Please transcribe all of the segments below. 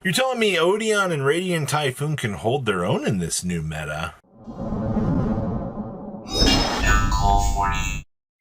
You're telling me Odion and Radiant Typhoon can hold their own in this new meta?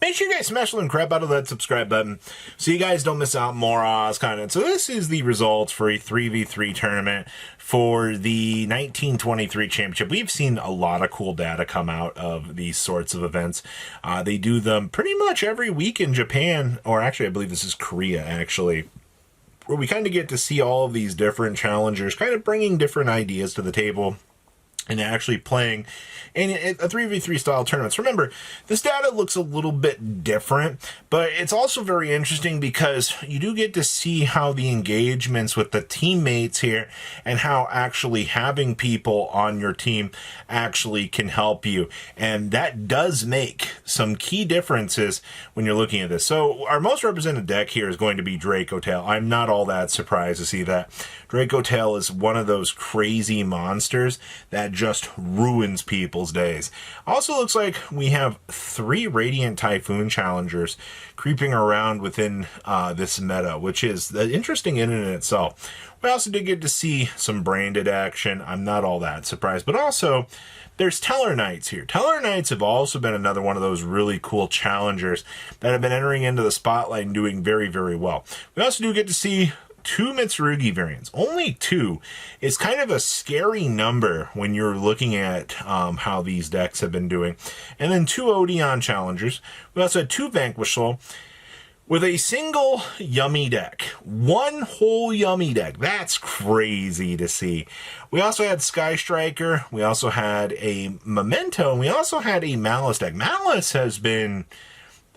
Make sure you guys smash the crap out of that subscribe button so you guys don't miss out more Oz content. So this is the results for a 3v3 tournament for the 1923 championship. We've seen a lot of cool data come out of these sorts of events. They do them pretty much every week in Japan, or actually I believe this is Korea actually, where we kind of get to see all of these different challengers kind of bringing different ideas to the table and actually playing in a 3v3 style tournaments. Remember, this data looks a little bit different, but it's also very interesting because you do get to see how the engagements with the teammates here and how actually having people on your team actually can help you. And that does make some key differences when you're looking at this. So our most represented deck here is going to be Draco Tail. I'm not all that surprised to see that. Draco Tail is one of those crazy monsters that just ruins people's days. Also looks like we have 3 Radiant Typhoon challengers creeping around within this meta, which is interesting in and in itself. We also did get to see some branded action. I'm not all that surprised, but also there's Teller Knights here. Teller Knights have also been another one of those really cool challengers that have been entering into the spotlight and doing very, very well. We also do get to see 2 Mitsurugi variants. Only 2 is kind of a scary number when you're looking at how these decks have been doing. And then 2 Odion challengers. We also had 2 Vanquish Soul with a single Yummy deck. 1 whole Yummy deck. That's crazy to see. We also had Sky Striker. We also had a Memento. And we also had a Malice deck. Malice has been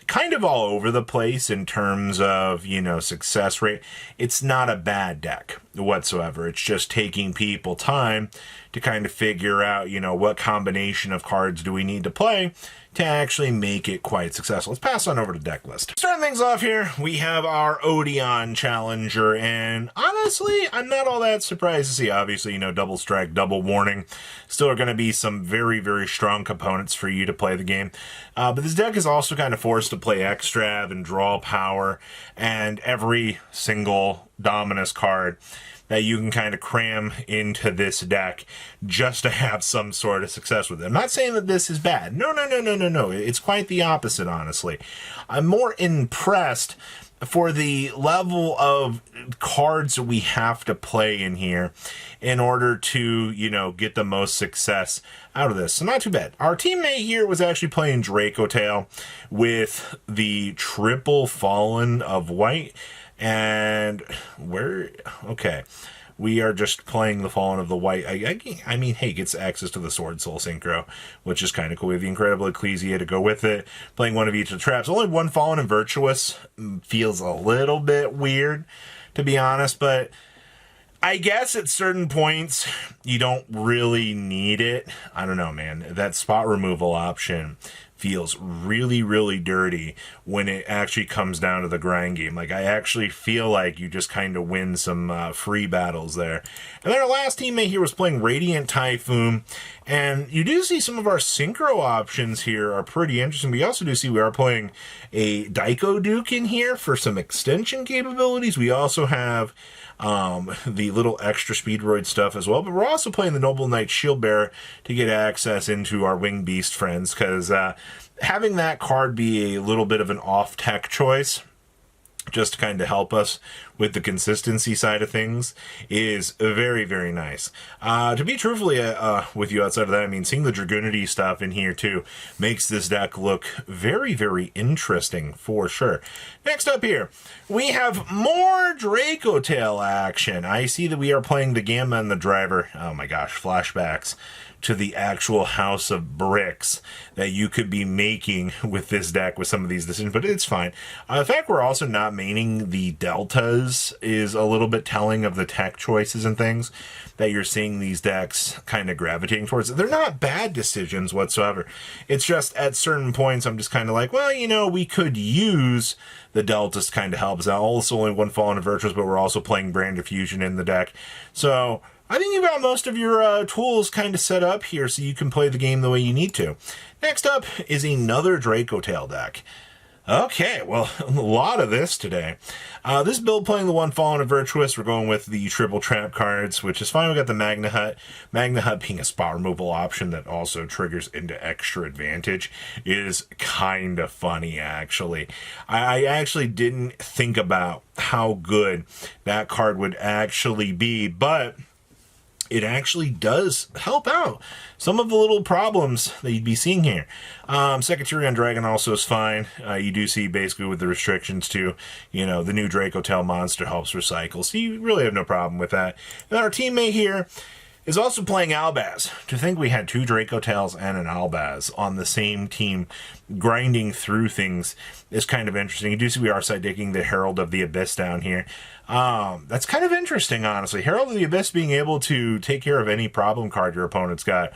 kind of all over the place in terms of, you know, success rate. It's not a bad deck whatsoever. It's just taking people time to kind of figure out, you know, what combination of cards do we need to play to actually make it quite successful. Let's pass on over to deck list. Starting things off here, we have our Odion Challenger, and honestly, I'm not all that surprised to see. Obviously, you know, double strike, double warning, still are going to be some very, very strong components for you to play the game. But this deck is also kind of forced to play Extrav and draw power, and every single Dominus card that you can kind of cram into this deck just to have some sort of success with it. I'm not saying that this is bad. No. It's quite the opposite, honestly. I'm more impressed for the level of cards that we have to play in here in order to, you know, get the most success out of this. So not too bad. Our teammate here was actually playing Draco Tail with the triple Fallen of white. And okay, we are just playing the Fallen of the white. I mean, hey, gets access to the Sword Soul Synchro, which is kind of cool. We have the Incredible Ecclesia to go with it. Playing one of each of the traps. Only 1 Fallen and Virtuous feels a little bit weird, to be honest, but I guess at certain points you don't really need it. I don't know, man. That spot removal option feels really, really dirty when it actually comes down to the grind game. Like, I actually feel like you just kind of win some free battles there. And then our last teammate here was playing Radiant Typhoon, and you do see some of our synchro options here are pretty interesting. We also do see we are playing a Daiko Duke in here for some extension capabilities. We also have the little extra Speedroid stuff as well, but we're also playing the Noble Knight Shield Bearer to get access into our Wing Beast friends, because having that card be a little bit of an off-tech choice just to kind of help us with the consistency side of things is very, very nice. To be truthfully with you outside of that, I mean, seeing the Dragoonity stuff in here too makes this deck look very, very interesting for sure. Next up here, we have more Draco Tail action. I see that we are playing the Gamma and the Driver. Oh my gosh, flashbacks to the actual house of bricks that you could be making with this deck with some of these decisions, but it's fine. The fact we're also not maining the deltas is a little bit telling of the tech choices and things that you're seeing these decks kind of gravitating towards. They're not bad decisions whatsoever. It's just at certain points I'm just kind of like, well, you know, we could use the deltas to kind of help us out. Also only 1 Fallen and Virtuous, but we're also playing Brand of Fusion in the deck. So I think you've got most of your tools kind of set up here so you can play the game the way you need to. Next up is another Draco Tail deck. Okay, well, a lot of this today. This build playing the one Fallen of Virtuous. We're going with the triple trap cards, which is fine. We got the Magna Hut. Magna Hut being a spot removal option that also triggers into extra advantage is kind of funny, actually. I actually didn't think about how good that card would actually be, but it actually does help out some of the little problems that you'd be seeing here. Secretary on Dragon also is fine. You do see basically with the restrictions too, the new Draco Tail monster helps recycle, so you really have no problem with that. And our teammate here is also playing Albaz. To think we had two Draco Tails and an Albaz on the same team grinding through things is kind of interesting. You do see we are side decking the Herald of the Abyss down here. That's kind of interesting, honestly. Herald of the Abyss being able to take care of any problem card your opponent's got.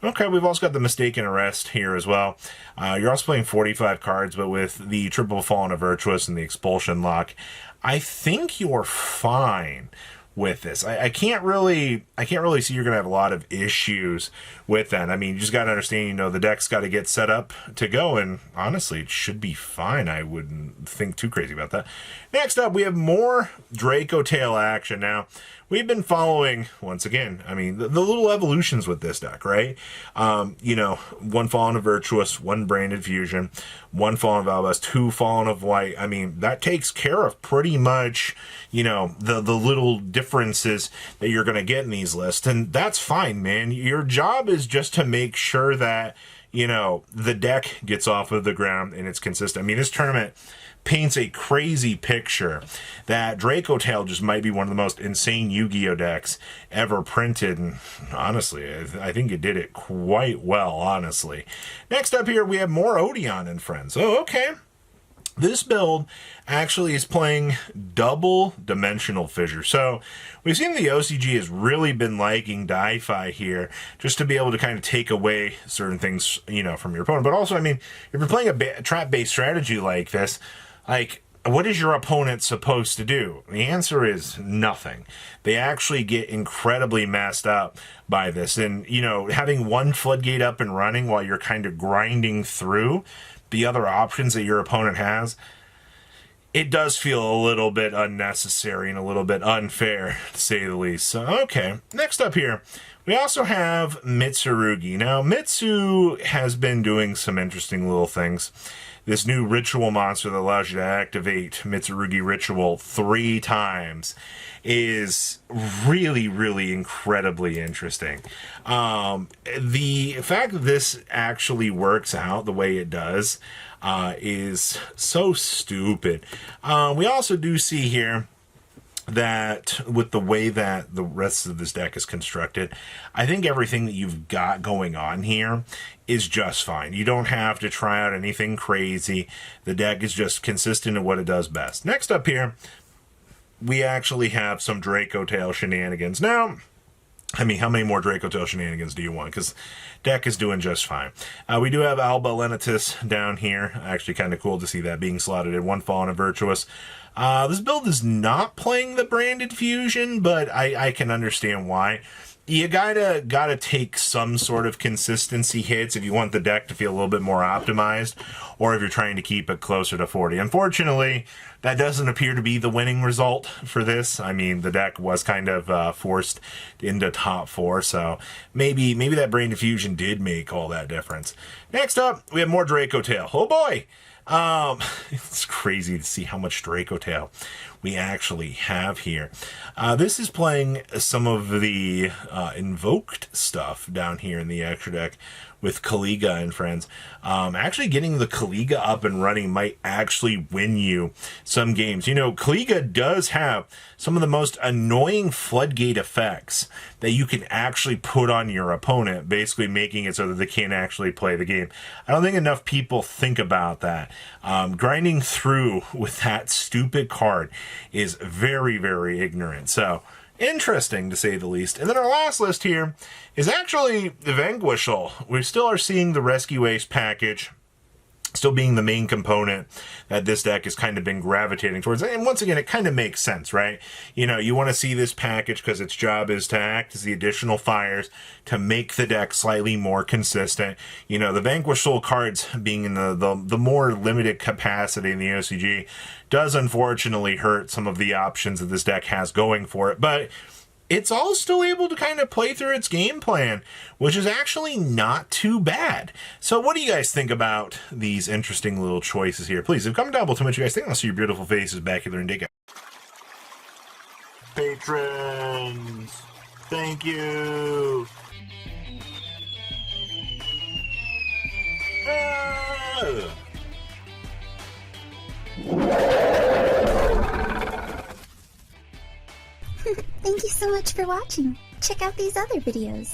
Okay, we've also got the Mistaken Arrest here as well. You're also playing 45 cards, but with the Triple Fallen of Virtuous and the Expulsion Lock, I think you're fine with this. I can't really see you're gonna have a lot of issues with that. I mean, you just gotta understand, the deck's got to get set up to go, and honestly, it should be fine. I wouldn't think too crazy about that. Next up, we have more Draco Tail action. Now, we've been following, once again, I mean, the little evolutions with this deck, right? One Fallen of Virtuous, one Branded Fusion, one Fallen of Albaz, two Fallen of White. I mean, that takes care of pretty much, the little differences that you're going to get in these lists. And that's fine, man. Your job is just to make sure that, the deck gets off of the ground and it's consistent. I mean, this tournament paints a crazy picture that Draco Tail just might be one of the most insane Yu-Gi-Oh decks ever printed. And honestly, I think it did it quite well, honestly. Next up here, we have more Odeon and Friends. Oh, okay. This build actually is playing double Dimensional Fissure. So we've seen the OCG has really been liking Di-Fi here just to be able to kind of take away certain things, from your opponent. But also, I mean, if you're playing a trap-based strategy like this, what is your opponent supposed to do? The answer is nothing. They actually get incredibly messed up by this. And, having one floodgate up and running while you're kind of grinding through the other options that your opponent has, it does feel a little bit unnecessary and a little bit unfair, to say the least. So, okay, next up here, we also have Mitsurugi. Now, Mitsu has been doing some interesting little things. This new ritual monster that allows you to activate Mitsurugi Ritual 3 times is really, really incredibly interesting. The fact that this actually works out the way it does is so stupid. We also do see here that with the way that the rest of this deck is constructed, I think everything that you've got going on here is just fine. You don't have to try out anything crazy. The deck is just consistent in what it does best. Next up here, we actually have some Draco Tail shenanigans. Now, I mean, how many more Draco Tail shenanigans do you want? Because deck is doing just fine. We do have Alba Lenitus down here. Actually, kind of cool to see that being slotted in. One Fallen and Virtuous. This build is not playing the Branded Fusion, but I can understand why. You gotta take some sort of consistency hits if you want the deck to feel a little bit more optimized, or if you're trying to keep it closer to 40. Unfortunately, that doesn't appear to be the winning result for this. I mean, the deck was kind of forced into top 4, so maybe that Branded Fusion did make all that difference. Next up, we have more Draco Tail. Oh boy! It's crazy to see how much Draco Tail we actually have here. This is playing some of the invoked stuff down here in the extra deck with Kaliga and friends. Actually getting the Kaliga up and running might actually win you some games. Kaliga does have some of the most annoying floodgate effects that you can actually put on your opponent, basically making it so that they can't actually play the game. I don't think enough people think about that. Grinding through with that stupid card is very, very ignorant. So, interesting to say the least. And then our last list here is actually the Vanquishal. We still are seeing the Rescue Ace package still being the main component that this deck has kind of been gravitating towards. And once again, it kind of makes sense, right? You know, you want to see this package because its job is to act as the additional fires to make the deck slightly more consistent. You know, the Vanquish Soul cards being in the more limited capacity in the OCG does unfortunately hurt some of the options that this deck has going for it, but it's all still able to kind of play through its game plan, which is actually not too bad. So what do you guys think about these interesting little choices here? Please, comment down below. Tell me what you guys think. I'll see your beautiful faces back here and dig it. Patrons, thank you. Thank you so much for watching. Check out these other videos.